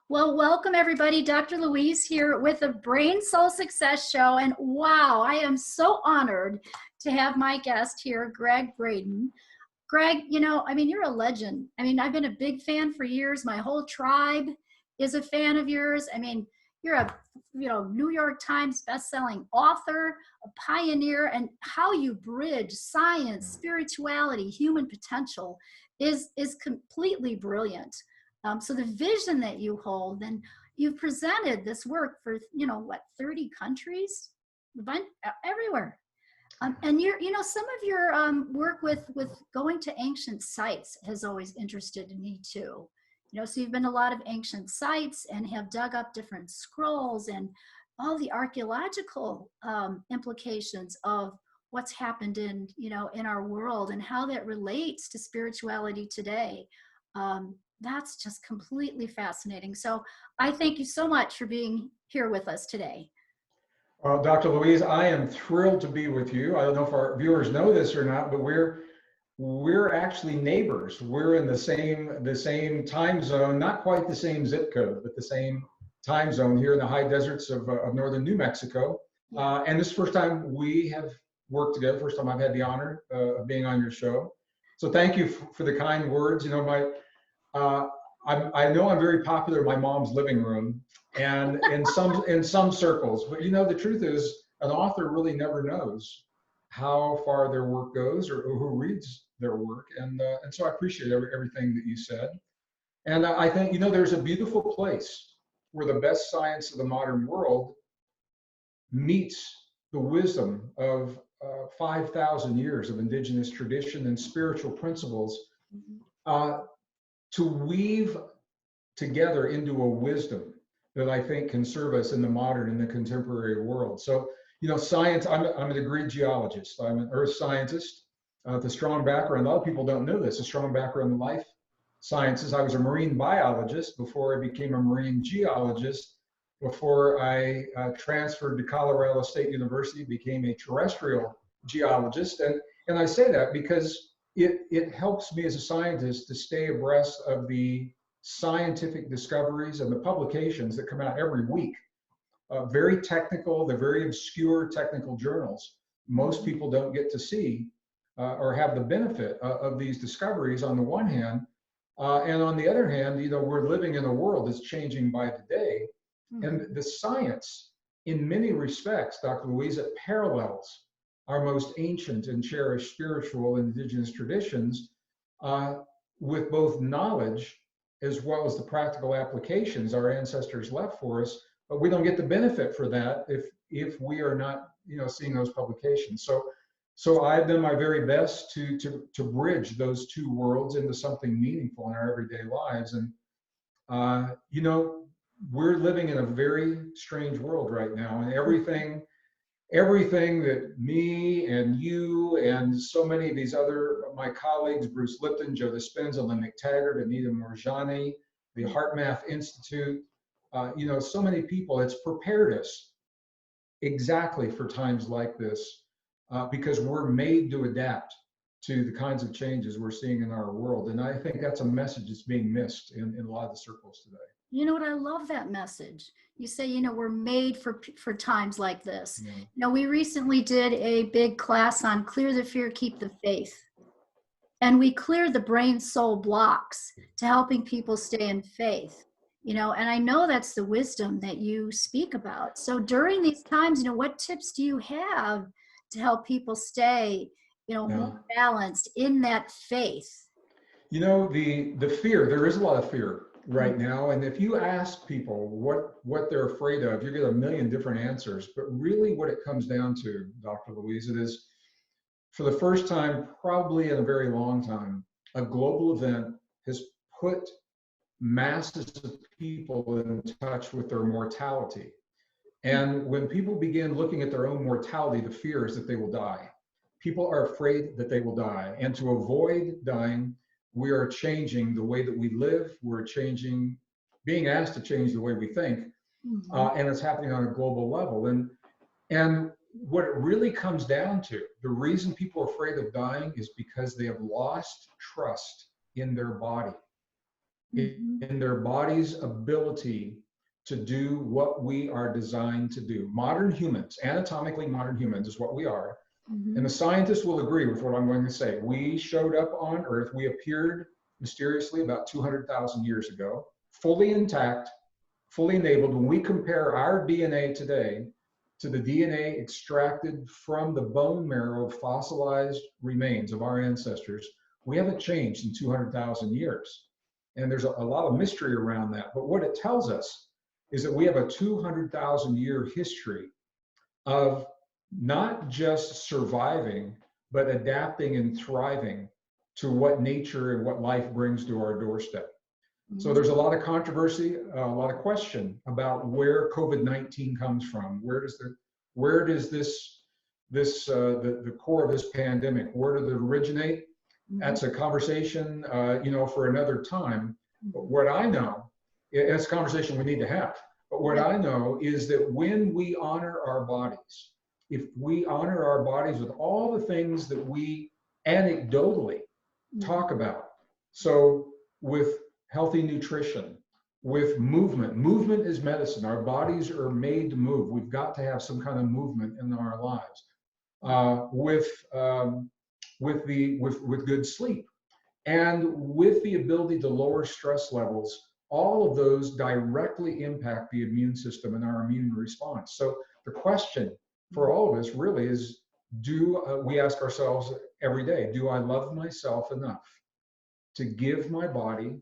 Well, welcome everybody. Dr. Louise here with the Brain Soul Success Show. And wow, I am so honored to have my guest here, Gregg Braden. Gregg, you're a legend. I've been a big fan for years. My whole tribe is a fan of yours. You're a New York Times best-selling author, a pioneer, and how you bridge science, spirituality, human potential is completely brilliant. So the vision that you hold, and you've presented this work for 30 countries, everywhere. And some of your work with going to ancient sites has always interested me too. So you've been to a lot of ancient sites and have dug up different scrolls and all the archaeological implications of what's happened in our world and how that relates to spirituality today. That's just completely fascinating. So I thank you so much for being here with us today. Well, Dr. Louise, I am thrilled to be with you. I don't know if our viewers know this or not, but we're actually neighbors. We're in the same time zone, not quite the same zip code, but the same time zone here in the high deserts of northern New Mexico. And this is the first time we have worked together. First time I've had the honor of being on your show. So thank you for the kind words. I know I'm very popular in my mom's living room and in some circles, but the truth is an author really never knows how far their work goes or who reads their work. And so I appreciate everything that you said. And I think, there's a beautiful place where the best science of the modern world meets the wisdom of 5,000 years of indigenous tradition and spiritual principles. To weave together into a wisdom that I think can serve us in the modern and the contemporary world. So, science, I'm a degree geologist. I'm an earth scientist with a strong background. A lot of people don't know this, a strong background in life sciences. I was a marine biologist before I became a marine geologist, before I transferred to Colorado State University, became a terrestrial geologist. And I say that because it helps me as a scientist to stay abreast of the scientific discoveries and the publications that come out every week. Very technical, they're very obscure technical journals. Most people don't get to see or have the benefit of these discoveries on the one hand. And on the other hand, we're living in a world that's changing by the day. And the science, in many respects, Dr. Louise, it parallels our most ancient and cherished spiritual and indigenous traditions with both knowledge as well as the practical applications our ancestors left for us. But we don't get the benefit for that if we are not, seeing those publications. So I've done my very best to bridge those two worlds into something meaningful in our everyday lives. And we're living in a very strange world right now, and everything that me and you and so many of these other my colleagues, Bruce Lipton, Joe Dispenza, Lynn McTaggart, Anita Moorjani, the HeartMath Institute, so many people, it's prepared us exactly for times like this because we're made to adapt to the kinds of changes we're seeing in our world. And I think that's a message that's being missed in a lot of the circles today. You know what? I love that message. You say, we're made for times like this. Yeah. We recently did a big class on clear the fear, keep the faith. And we cleared the brain soul blocks to helping people stay in faith. And I know that's the wisdom that you speak about. So during these times, what tips do you have to help people stay, more balanced in that faith? The fear, there is a lot of fear right now. And if you ask people what they're afraid of, you get a million different answers. But really what it comes down to, Dr. Louise, it is for the first time, probably in a very long time, a global event has put masses of people in touch with their mortality. And when people begin looking at their own mortality, the fear is that they will die. People are afraid that they will die. And to avoid dying, we are changing the way that we live. We're being asked to change the way we think. And it's happening on a global level. And what it really comes down to, the reason people are afraid of dying is because they have lost trust in their body. Mm-hmm. in their body's ability to do what we are designed to do. Modern humans, anatomically modern humans is what we are. And Mm-hmm. the scientists will agree with what I'm going to say. We showed up on Earth, we appeared mysteriously about 200,000 years ago, fully intact, fully enabled. When we compare our DNA today to the DNA extracted from the bone marrow of fossilized remains of our ancestors, we haven't changed in 200,000 years. And there's a lot of mystery around that. But what it tells us is that we have a 200,000 year history of not just surviving, but adapting and thriving to what nature and what life brings to our doorstep. So Mm-hmm. there's a lot of controversy, a lot of question about where COVID-19 comes from. Where does the core of this pandemic, where did it originate? That's a conversation, for another time. But what I know, it's a conversation we need to have. But what I know is that when we honor our bodies, if we honor our bodies with all the things that we anecdotally talk about, so with healthy nutrition, with movement. Movement is medicine. Our bodies are made to move. We've got to have some kind of movement in our lives. With good sleep, and with the ability to lower stress levels, all of those directly impact the immune system and our immune response. So the question for all of us really is, we ask ourselves every day, do I love myself enough to give my body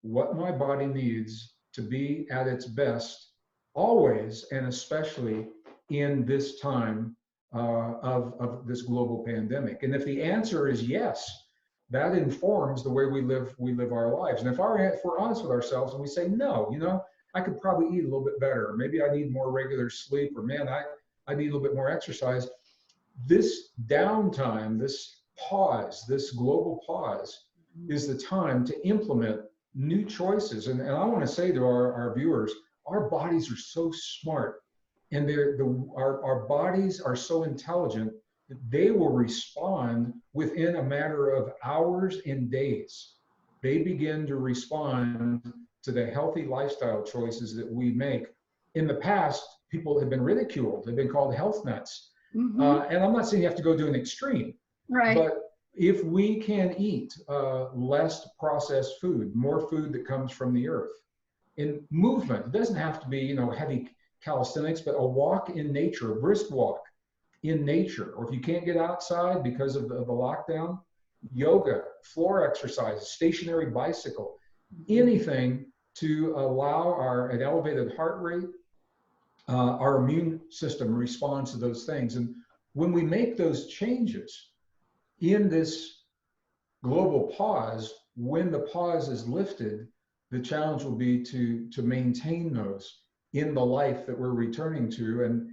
what my body needs to be at its best, always and especially in this time of this global pandemic? And if the answer is yes, that informs the way we live our lives. And if we're honest with ourselves and we say, no, I could probably eat a little bit better, or maybe I need more regular sleep, or man, I need a little bit more exercise. This downtime, this pause, this global pause is the time to implement new choices. And I want to say to our viewers, our bodies are so smart, and our bodies are so intelligent that they will respond within a matter of hours and days. They begin to respond to the healthy lifestyle choices that we make. In the past, people have been ridiculed. They've been called health nuts. And I'm not saying you have to go to an extreme, Right. but if we can eat less processed food, more food that comes from the earth, in movement, it doesn't have to be heavy calisthenics, but a walk in nature, a brisk walk in nature. Or if you can't get outside because of the lockdown, yoga, floor exercise, stationary bicycle, anything to allow an elevated heart rate. Our immune system responds to those things. And when we make those changes in this global pause, when the pause is lifted, the challenge will be to maintain those in the life that we're returning to. And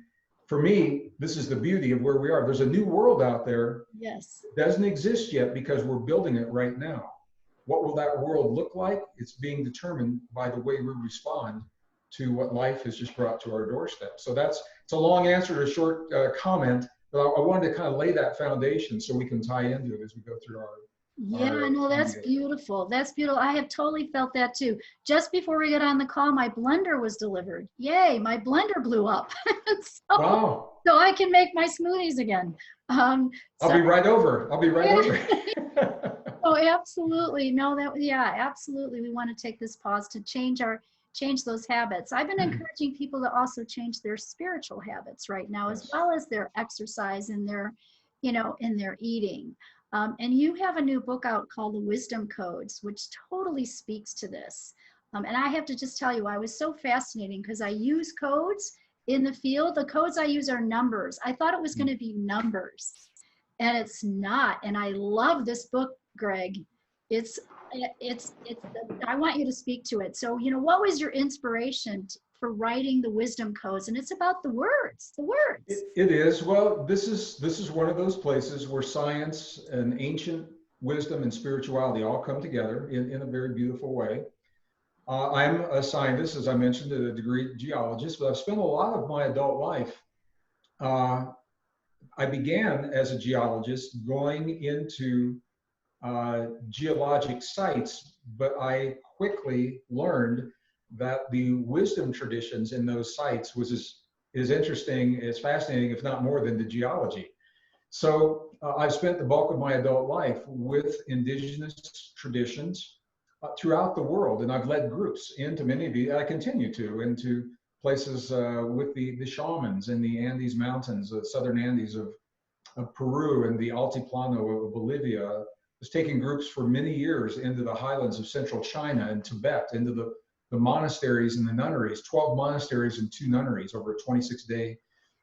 for me, this is the beauty of where we are. There's a new world out there. Yes. It doesn't exist yet because we're building it right now. What will that world look like? It's being determined by the way we respond to what life has just brought to our doorstep. So it's a long answer to a short comment, but I wanted to kind of lay that foundation so we can tie into it as we go through our No, that's media. beautiful. That's beautiful. I have totally felt that too. Just before we got on the call, my blender was delivered. Yay, my blender blew up. Wow. So I can make my smoothies again. I'll be right over. over. Oh, absolutely. No, absolutely. We want to take this pause to change those habits. I've been encouraging people to also change their spiritual habits right now, as well as their exercise and their, in their eating. And you have a new book out called The Wisdom Codes, which totally speaks to this. And I have to just tell you, I was so fascinating because I use codes in the field. The codes I use are numbers. I thought it was going to be numbers, and it's not. And I love this book, Gregg. I want you to speak to it. So, what was your inspiration for writing the Wisdom Codes? And it's about the words. It is. Well, this is one of those places where science and ancient wisdom and spirituality all come together in a very beautiful way. I'm a scientist, as I mentioned, a degree geologist, but I've spent a lot of my adult life. I began as a geologist going into geologic sites, but I quickly learned that the wisdom traditions in those sites was as interesting, as fascinating, if not more, than the geology. So I've spent the bulk of my adult life with indigenous traditions throughout the world, and I've led groups into many of these. I continue to into places with the shamans in the Andes Mountains, the southern Andes of Peru and the Altiplano of Bolivia. I was taking groups for many years into the highlands of central China and Tibet, into the monasteries and the nunneries, 12 monasteries and 2 nunneries over 26-day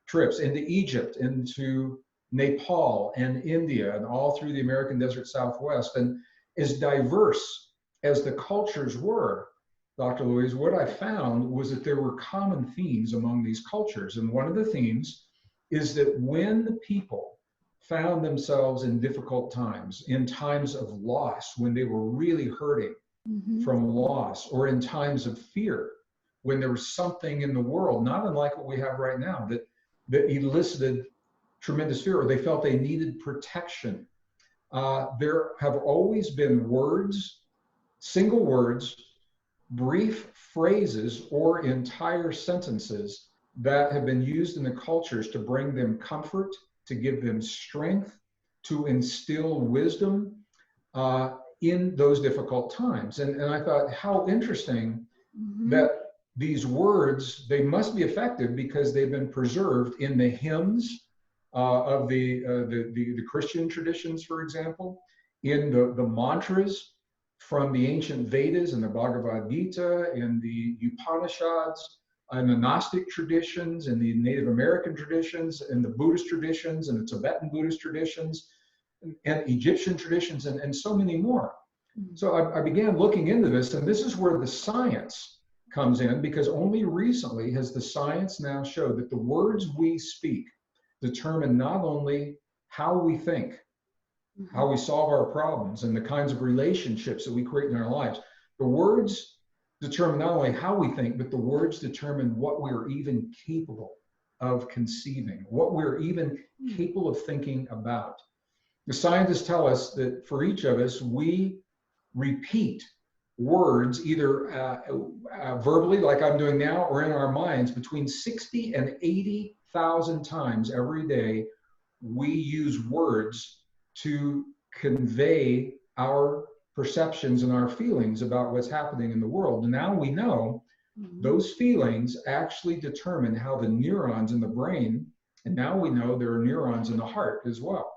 trips, into Egypt, into Nepal and India, and all through the American Desert Southwest. And as diverse as the cultures were, Dr. Louise, what I found was that there were common themes among these cultures. And one of the themes is that when people found themselves in difficult times, in times of loss, when they were really hurting from loss, or in times of fear, when there was something in the world, not unlike what we have right now, that elicited tremendous fear, or they felt they needed protection. There have always been words, single words, brief phrases, or entire sentences that have been used in the cultures to bring them comfort, to give them strength, to instill wisdom in those difficult times. And I thought, how interesting that these words, they must be effective because they've been preserved in the hymns of the Christian traditions, for example, in the mantras from the ancient Vedas and the Bhagavad Gita, in the Upanishads, and the Gnostic traditions, and the Native American traditions, and the Buddhist traditions, and the Tibetan Buddhist traditions, and Egyptian traditions, and so many more. So I began looking into this, and this is where the science comes in, because only recently has the science now showed that the words we speak determine not only how we think, how we solve our problems, and the kinds of relationships that we create in our lives. The words determine not only how we think, but the words determine what we're even capable of conceiving, what we're even capable of thinking about. The scientists tell us that for each of us, we repeat words either verbally, like I'm doing now, or in our minds between 60 and 80,000 times every day. We use words to convey our perceptions and our feelings about what's happening in the world. And now we know those feelings actually determine how the neurons in the brain, and now we know there are neurons in the heart as well.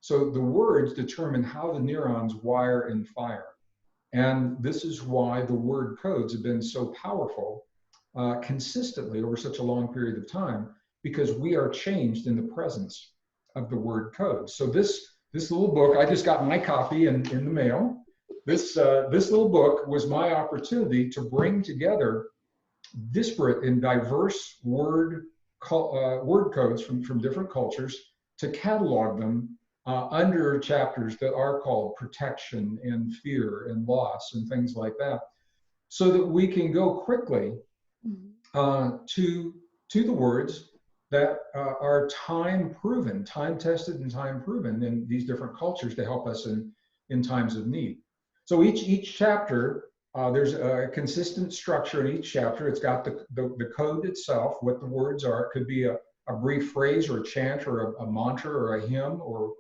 So the words determine how the neurons wire and fire. And this is why the word codes have been so powerful consistently over such a long period of time, because we are changed in the presence of the word code. So this little book, I just got my copy in the mail. This little book was my opportunity to bring together disparate and diverse word codes from different cultures, to catalog them under chapters that are called protection and fear and loss and things like that, so that we can go quickly to the words that are time proven, time tested and time proven in these different cultures to help us in times of need. So each chapter, there's a consistent structure in each chapter. It's got the code itself, what the words are. It could be a brief phrase or a chant or a mantra or a hymn, or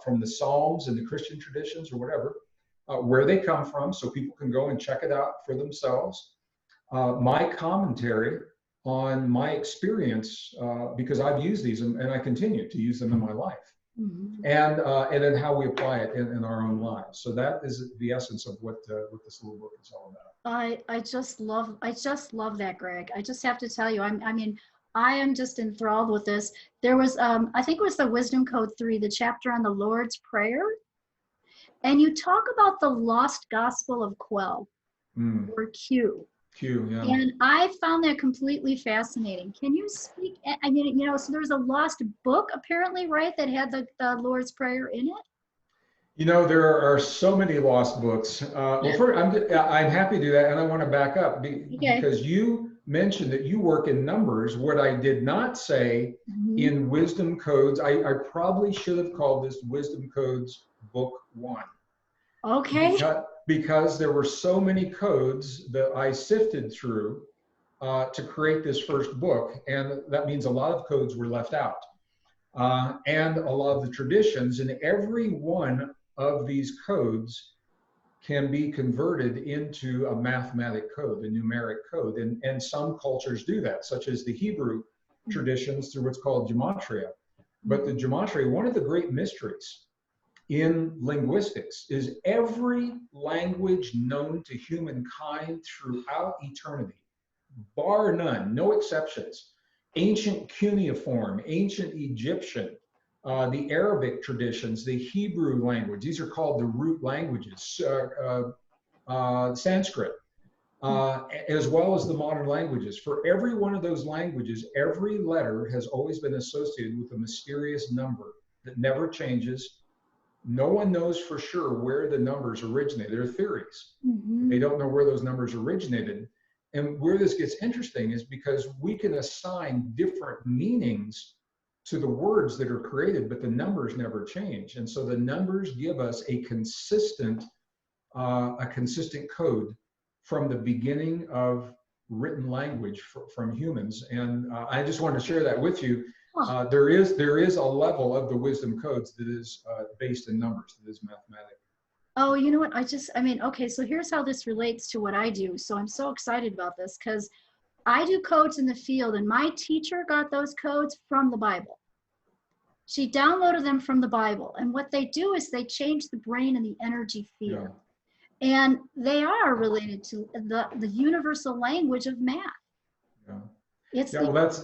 from the Psalms and the Christian traditions or whatever, where they come from, so people can go and check it out for themselves. My commentary on my experience, because I've used these and I continue to use them in my life, and then how we apply it in our own lives. So that is the essence of what this little book is all about. I just love that, Greg. I just have to tell you, I am just enthralled with this. There was, I think it was the Wisdom Code 3, the chapter on the Lord's Prayer. And you talk about the lost gospel of Quell, or Q. Q, yeah. And I found that completely fascinating. Can you speak, so there's a lost book apparently, right, that had the Lord's Prayer in it? There are so many lost books. Well, first, I'm happy to do that, and I want to back up because you mentioned that you work in numbers. What I did not say in Wisdom Codes, I probably should have called this Wisdom Codes Book 1. Okay. because there were so many codes that I sifted through to create this first book. And that means a lot of codes were left out. And a lot of the traditions, and every one of these codes can be converted into a mathematic code, a numeric code. And some cultures do that, such as the Hebrew traditions through what's called gematria. But the gematria, one of the great mysteries in linguistics is every language known to humankind throughout eternity, bar none, no exceptions. Ancient cuneiform, ancient Egyptian, the Arabic traditions, the Hebrew language, these are called the root languages, Sanskrit, as well as the modern languages. For every one of those languages, every letter has always been associated with a mysterious number that never changes. No one knows for sure where the numbers originated. There are theories. They don't know where those numbers originated. And where this gets interesting is because we can assign different meanings to the words that are created, but the numbers never change. And so the numbers give us a consistent code from the beginning of written language from humans. And I just wanted to share that with you. There is a level of the wisdom codes that is based in numbers, that is mathematical. Oh, you know what? I mean, okay, so here's how this relates to what I do. So I'm so excited about this because I do codes in the field, and my teacher got those codes from the Bible. She downloaded them from the Bible. And what they do is they change the brain and the energy field. Yeah. And they are related to the universal language of math. Yeah. It's yeah, well, that's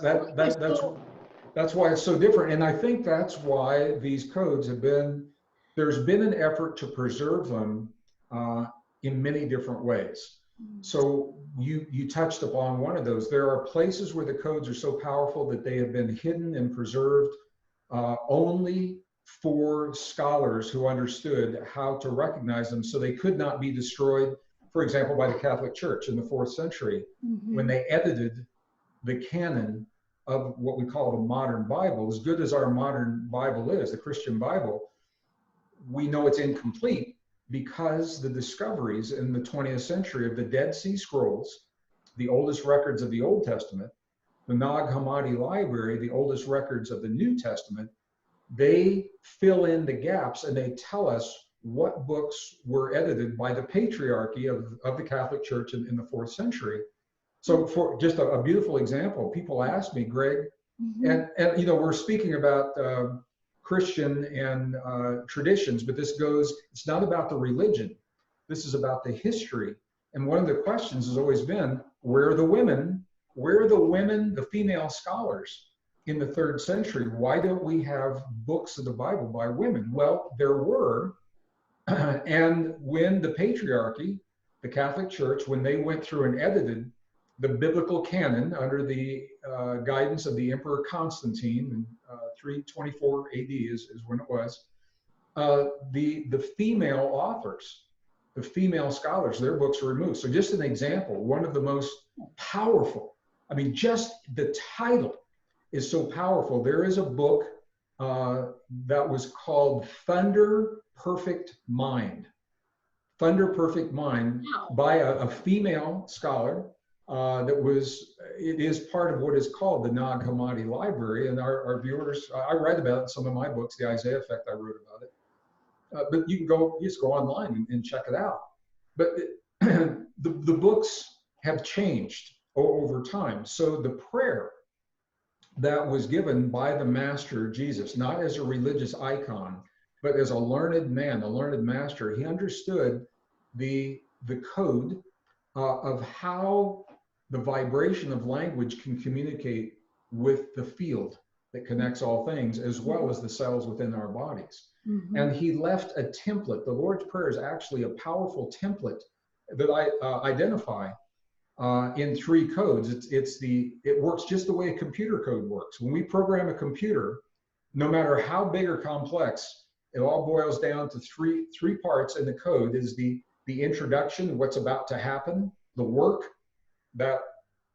why it's so different. And I think that's why these codes have been, there's been an effort to preserve them in many different ways. So you touched upon one of those. There are places where the codes are so powerful that they have been hidden and preserved only for scholars who understood how to recognize them, so they could not be destroyed, for example, by the Catholic Church in the 4th century, when they edited the canon of what we call the modern Bible. As good as our modern Bible is, the Christian Bible, we know it's incomplete because the discoveries in the 20th century of the Dead Sea Scrolls, the oldest records of the Old Testament, the Nag Hammadi Library, the oldest records of the New Testament, they fill in the gaps and they tell us what books were edited by the patriarchy of the Catholic Church in the 4th century. So for just a beautiful example, people ask me, Gregg, and you know, we're speaking about Christian and traditions, but it's not about the religion. This is about the history. And one of the questions has always been, where are the women? Where are the women, the female scholars in the 3rd century? Why don't we have books of the Bible by women? Well, there were. And when the patriarchy, the Catholic Church, when they went through and edited the biblical canon under the guidance of the Emperor Constantine in 324 AD is when it was, the female authors, the female scholars, their books were removed. So just an example, one of the most powerful, I mean, just the title is so powerful. There is a book that was called Thunder Perfect Mind. Thunder Perfect Mind by a female scholar. It is part of what is called the Nag Hammadi Library, and our viewers, I write about it in some of my books, The Isaiah Effect, I wrote about it. But you just go online and check it out. But the books have changed over time. So the prayer that was given by the Master Jesus, not as a religious icon, but as a learned man, a learned master, he understood the code of how the vibration of language can communicate with the field that connects all things, as well as the cells within our bodies. And he left a template. The Lord's Prayer is actually a powerful template that I identify in 3 codes. It works just the way a computer code works. When we program a computer, no matter how big or complex, it all boils down to three parts in the code. Is the introduction, what's about to happen, the work that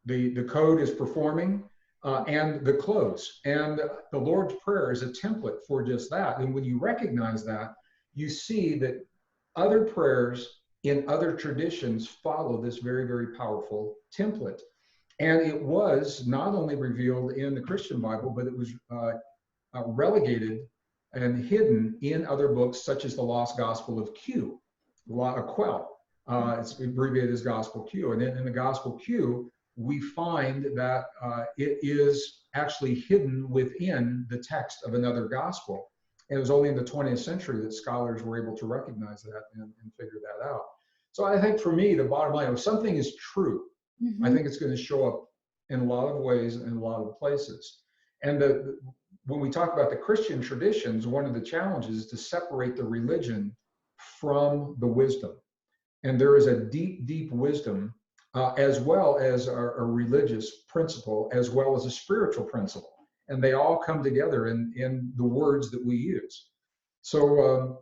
the code is performing, and the close. And the Lord's Prayer is a template for just that. And when you recognize that, you see that other prayers in other traditions follow this very, very powerful template. And it was not only revealed in the Christian Bible, but it was relegated and hidden in other books, such as the Lost Gospel of Q, Quell. It's abbreviated as Gospel Q. And in the Gospel Q, we find that it is actually hidden within the text of another gospel. And it was only in the 20th century that scholars were able to recognize that and figure that out. So I think for me, the bottom line, if something is true, I think it's going to show up in a lot of ways in a lot of places. And when we talk about the Christian traditions, one of the challenges is to separate the religion from the wisdom. And there is a deep, deep wisdom, as well as a religious principle, as well as a spiritual principle. And they all come together in the words that we use. So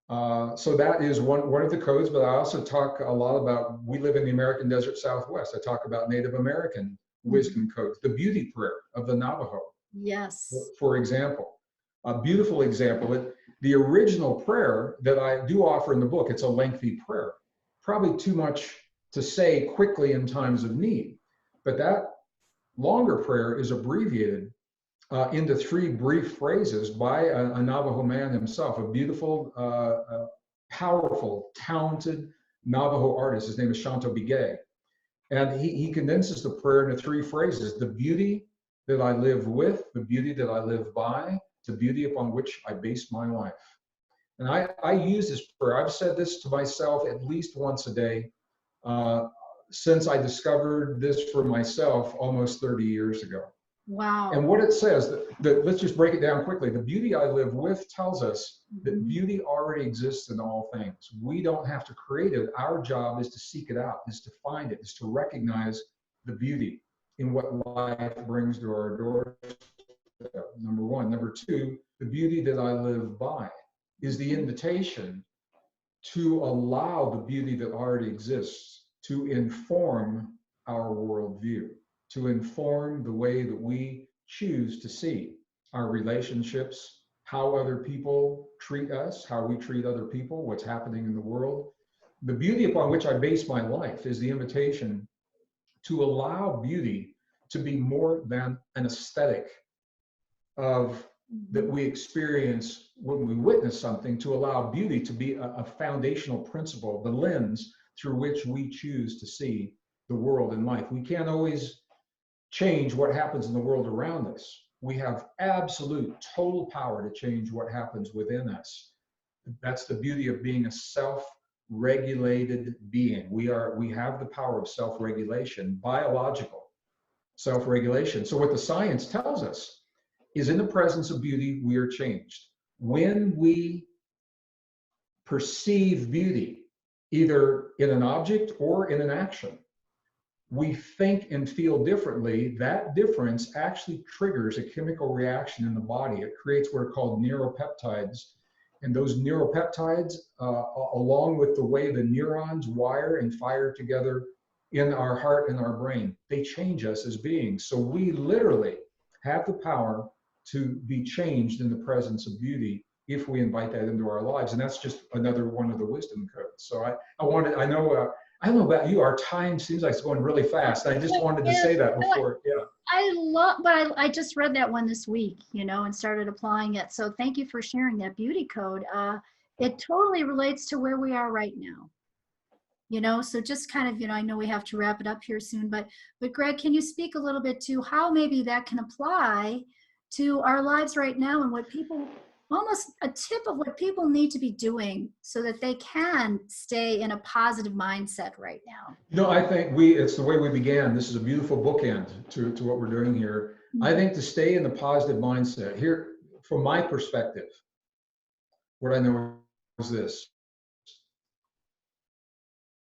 that is one of the codes, but I also talk a lot about, we live in the American Desert Southwest. I talk about Native American wisdom codes, the beauty prayer of the Navajo. Yes. For example, a beautiful example, the original prayer that I do offer in the book, it's a lengthy prayer, probably too much to say quickly in times of need. But that longer prayer is abbreviated into 3 brief phrases by a Navajo man himself, a beautiful, powerful, talented Navajo artist. His name is Shanto Bigay. And he condenses the prayer into 3 phrases: the beauty that I live with, the beauty that I live by, the beauty upon which I base my life. And I use this prayer. I've said this to myself at least once a day since I discovered this for myself almost 30 years ago. Wow. And what it says, that let's just break it down quickly. The beauty I live with tells us that beauty already exists in all things. We don't have to create it. Our job is to seek it out, is to find it, is to recognize the beauty in what life brings to our doorstep. Number 1. Number 2, the beauty that I live by is the invitation to allow the beauty that already exists to inform our worldview, to inform the way that we choose to see our relationships, how other people treat us, how we treat other people, what's happening in the world. The beauty upon which I base my life is the invitation to allow beauty to be more than an aesthetic of that we experience when we witness something, to allow beauty to be a foundational principle, the lens through which we choose to see the world and life. We can't always change what happens in the world around us. We have absolute total power to change what happens within us. That's the beauty of being a self-regulated being. We have the power of self-regulation, biological self-regulation. So what the science tells us is, in the presence of beauty, we are changed. When we perceive beauty, either in an object or in an action, we think and feel differently. That difference actually triggers a chemical reaction in the body. It creates what are called neuropeptides. And those neuropeptides, along with the way the neurons wire and fire together in our heart and our brain, they change us as beings. So we literally have the power to be changed in the presence of beauty if we invite that into our lives. And that's just another one of the wisdom codes. So I don't know about you, our time seems like it's going really fast. I just wanted to say that before. Yeah. I just read that one this week, and started applying it. So thank you for sharing that beauty code. It totally relates to where we are right now. So just kind of, I know we have to wrap it up here soon, but Gregg, can you speak a little bit to how maybe that can apply to our lives right now, and what people, almost a tip of what people need to be doing so that they can stay in a positive mindset right now? I think it's the way we began. This is a beautiful bookend to what we're doing here. I think to stay in the positive mindset here, from my perspective, what I know is this: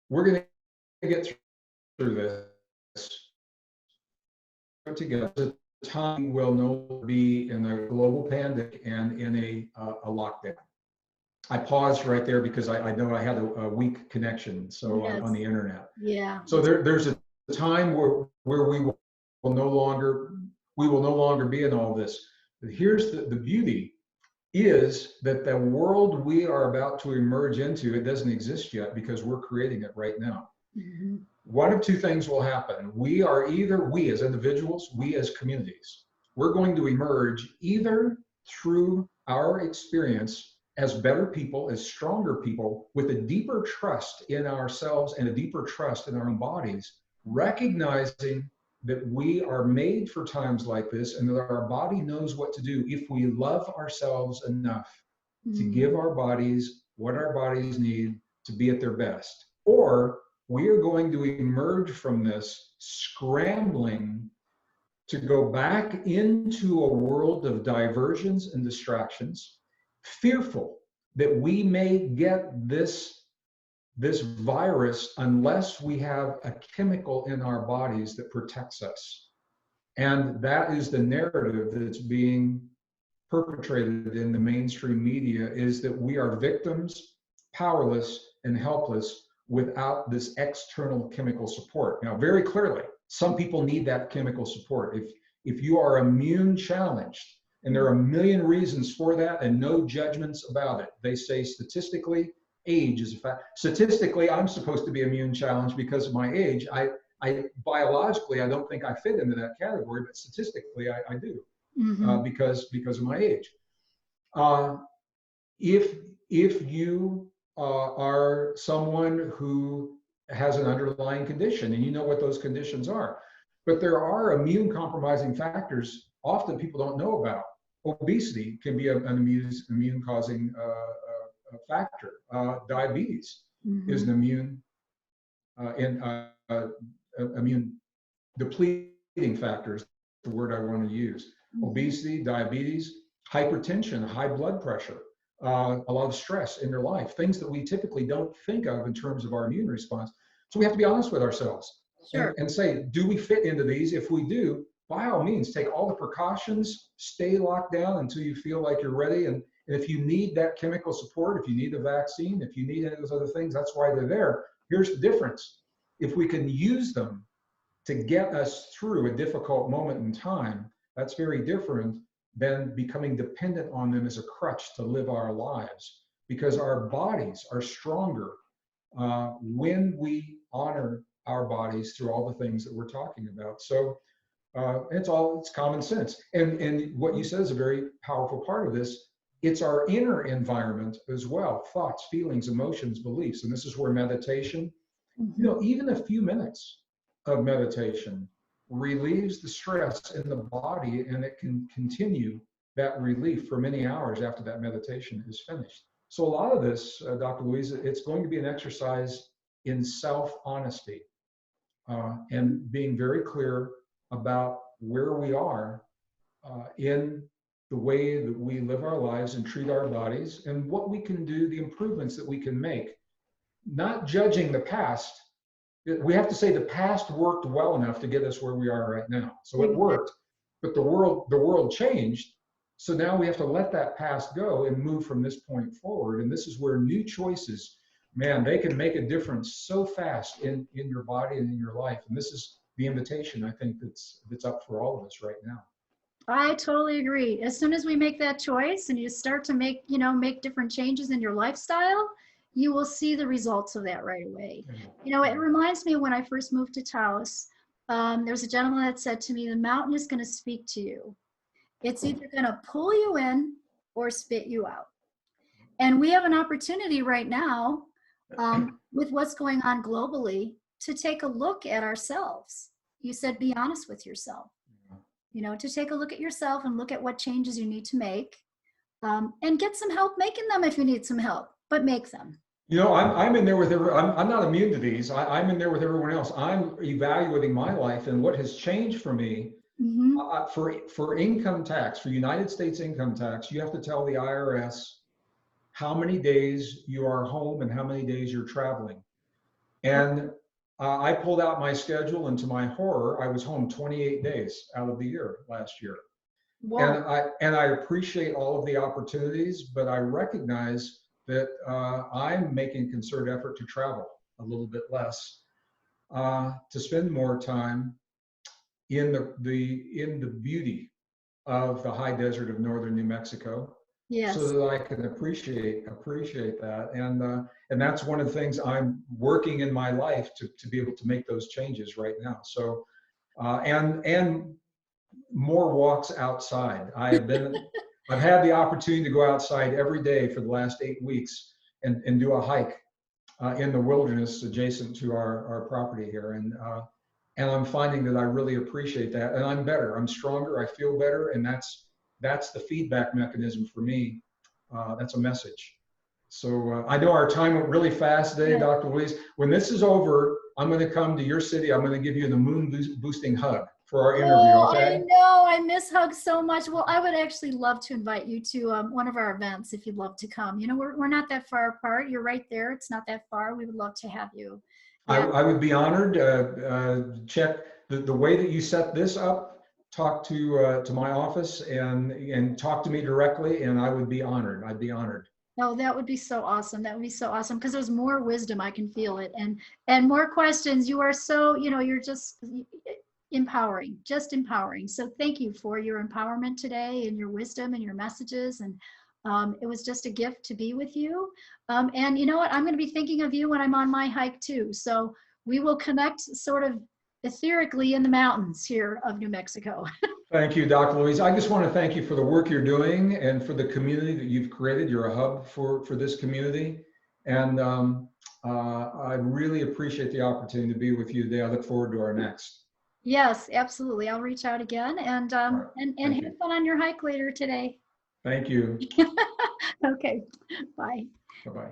we're going to get through this together. The time will no longer be in a global pandemic and in a lockdown. I paused right there because I know I had a weak connection, so Yes. on the internet. Yeah. So there's a time where we will no longer be in all this. But here's the beauty is that the world we are about to emerge into, it doesn't exist yet because we're creating it right now. Mm-hmm. One of two things will happen. We are either, we as individuals, we as communities, we're going to emerge either through our experience as better people, as stronger people, with a deeper trust in ourselves and a deeper trust in our own bodies, recognizing that we are made for times like this and that our body knows what to do if we love ourselves enough to Mm-hmm. give our bodies what our bodies need to be at their best. Or we are going to emerge from this scrambling to go back into a world of diversions and distractions, fearful that we may get this virus unless we have a chemical in our bodies that protects us. And that is the narrative that's being perpetrated in the mainstream media, is that we are victims, powerless, and helpless without this external chemical support. Now, very clearly, some people need that chemical support. If you are immune challenged, and there are a million reasons for that and no judgments about it. They say statistically, age is a fact. Statistically, I'm supposed to be immune challenged because of my age. I biologically, I don't think I fit into that category, but statistically, I do. Mm-hmm. Because of my age. Uh, if you are someone who has an underlying condition and you know what those conditions are, but there are immune compromising factors often people don't know about. Obesity can be an immune causing factor. Diabetes is Mm-hmm. an immune depleting factor is the word I want to use. Obesity, diabetes, hypertension, high blood pressure, a lot of stress in their life, things that we typically don't think of in terms of our immune response. So we have to be honest with ourselves Sure. and say, do we fit into these? If we do, by all means, take all the precautions, stay locked down until you feel like you're ready. And if you need that chemical support, if you need the vaccine, if you need any of those other things, that's why they're there. Here's the difference. If we can use them to get us through a difficult moment in time, that's very different than becoming dependent on them as a crutch to live our lives, because our bodies are stronger when we honor our bodies through all the things that we're talking about. So it's common sense. And what you said is a very powerful part of this. It's our inner environment as well, thoughts, feelings, emotions, beliefs. And this is where meditation, Mm-hmm. even a few minutes of meditation relieves the stress in the body, and it can continue that relief for many hours after that meditation is finished. So a lot of this, Dr. Louise, it's going to be an exercise in self-honesty and being very clear about where we are in the way that we live our lives and treat our bodies, and what we can do, the improvements that we can make, not judging the past. We have to say the past worked well enough to get us where we are right now. So it worked, but the world changed. So now we have to let that past go and move from this point forward. And this is where new choices, man, they can make a difference so fast in your body and in your life. And this is the invitation, I think, that's up for all of us right now. I totally agree. As soon as we make that choice and you start to make different changes in your lifestyle, you will see the results of that right away. It reminds me of when I first moved to Taos. There was a gentleman that said to me, the mountain is going to speak to you. It's either going to pull you in or spit you out. And we have an opportunity right now with what's going on globally to take a look at ourselves. You said, be honest with yourself. To take a look at yourself and look at what changes you need to make, and get some help making them if you need some help, but make them. I'm in there with I'm not immune to these. I'm in there with everyone else. I'm evaluating my life and what has changed for me. Mm-hmm. For income tax, for United States income tax, you have to tell the IRS how many days you are home and how many days you're traveling. And I pulled out my schedule, and to my horror, I was home 28 days out of the year last year. Whoa. And I appreciate all of the opportunities, but I recognize that I'm making concerted effort to travel a little bit less, to spend more time in the beauty of the high desert of northern New Mexico, Yes. so that I can appreciate that. And that's one of the things I'm working in my life to be able to make those changes right now. So and more walks outside. I've had the opportunity to go outside every day for the last 8 weeks and do a hike in the wilderness adjacent to our property here. And I'm finding that I really appreciate that. And I'm better, I'm stronger, I feel better. And that's the feedback mechanism for me. That's a message. So I know our time went really fast today, Yeah. Dr. Louise. When this is over, I'm going to come to your city. I'm going to give you the moon boosting hug for our interview, Oh, I okay? know. I miss hugs so much. Well, I would actually love to invite you to one of our events if you'd love to come. You know, we're not that far apart. You're right there. It's not that far. We would love to have you. Yeah. I would be honored. Check the way that you set this up. Talk to my office and talk to me directly, and I would be honored. I'd be honored. Oh, that would be so awesome. That would be so awesome because there's more wisdom. I can feel it, and more questions. You are so, you know, you're just empowering, just empowering. So thank you for your empowerment today and your wisdom and your messages. And it was just a gift to be with you. And you know what? I'm going to be thinking of you when I'm on my hike too. So we will connect sort of etherically in the mountains here of New Mexico. Thank you, Dr. Louise. I just want to thank you for the work you're doing and for the community that you've created. You're a hub for this community. And I really appreciate the opportunity to be with you today. I look forward to our next. Yes, absolutely. I'll reach out again All right. and Thank have you. fun on your hike later today. Thank you. Okay, bye. Bye-bye.